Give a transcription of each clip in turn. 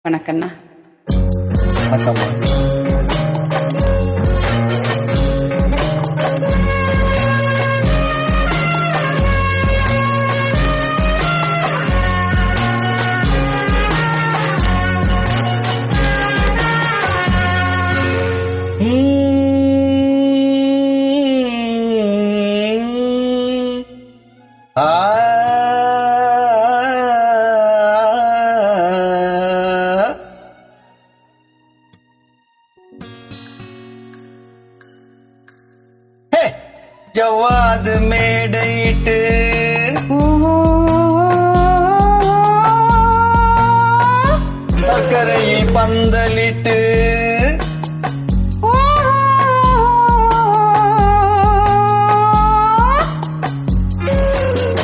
வணக்கண்ணா. வணக்கம்மா. ஜவ்வாது மேடையிட்டு சர்க்கரையில் பந்தலிட்டு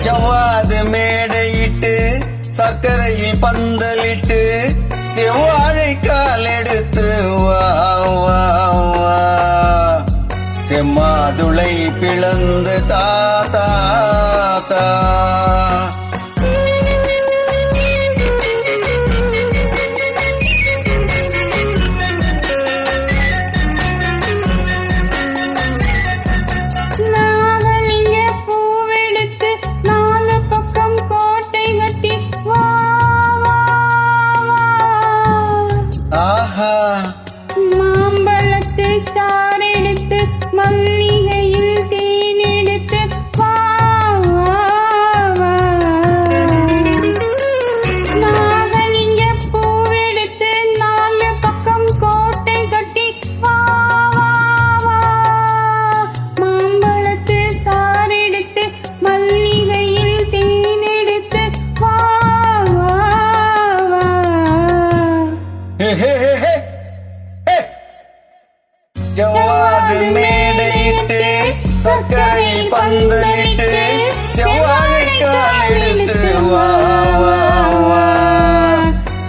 ஜவ்வாது மேடையிட்டு சர்க்கரையில் பந்தலிட்டு செவ்வாழை கால் எடுத்து வா வா வா செம்மாதுளை பிளந்து தாத்தா தா மாம்பழத்தை சாரெடுத்து மல்லிகையில் தேனெடுத்து நாகலிங்க பூவெடுத்து நாலு பக்கம் கோட்டை கட்டி மாம்பழத்தை சாரெடுத்து மல்லிகையில் தேனெடுத்து ஜவ்வாது மேடையிட்டு சர்க்கரையில் பந்தலிட்டு செவ்வாழை கால் எடுத்து வா வா வா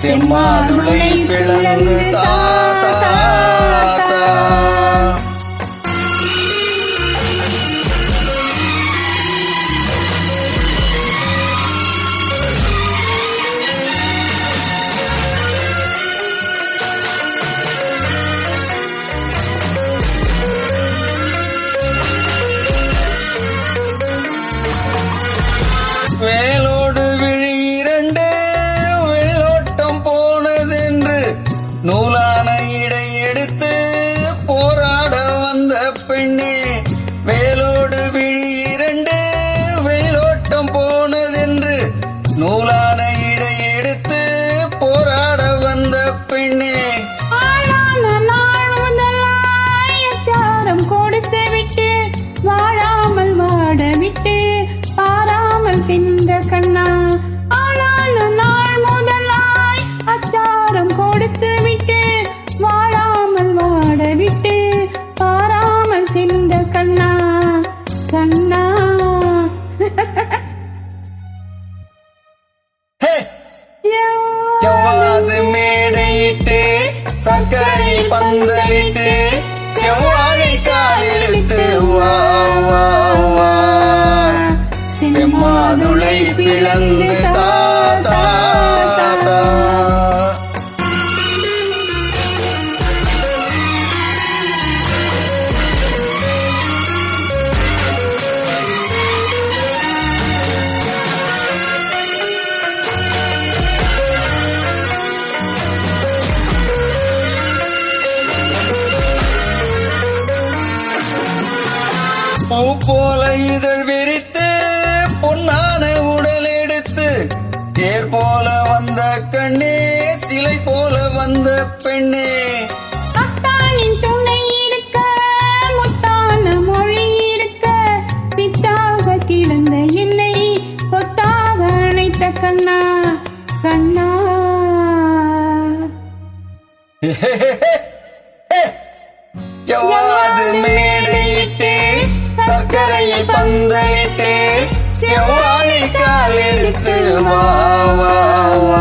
செம்மாதுளை பிளந்து தாத்தா தா வேலோடு விழி இரண்டு வெள்ளோட்டம் போனதென்று நூலான இடை எடுத்து போராட வந்த பெண்ணே. வேலோடு விழி இரண்டு வெள்ளோட்டம் போனதென்று நூலான இடை எடுத்து போராட வந்த பெண்ணே. கொடுத்து விட்டு வாழாமல் வாட விட்டு பாராமல் சிந்த கண்ணா. ஆனாலும் நாள் முதலாய் அச்சாரம் கொடுத்து விட்டு வாழாமல் வாட விட்டு பாராமல் சிந்த கண்ணா கண்ணா. ஜவ்வாது மேடையிட்டு சர்க்கரையில் பந்தலிட்டு செவ்வாழை கால் எடுத்து வா வா வா செம்மாதுளை பிளந்து தாத்தா தா பூ போல இதழ் விரித்து பொன்னான உடல் எடுத்து தேர் போல வந்த கண்ணே சிலை போல வந்த பெண்ணே. அத்தானின் துணை இருக்க முத்தான மொழி இருக்க பித்தாக கிடந்த என்னை கொத்தாக அணைத்த கண்ணா கண்ணா. ஜவ்வாது மேடையிட்டு சர்க்கரையில் பந்தலிட்டு செவ்வாழை கால் எடுத்து வா வா வா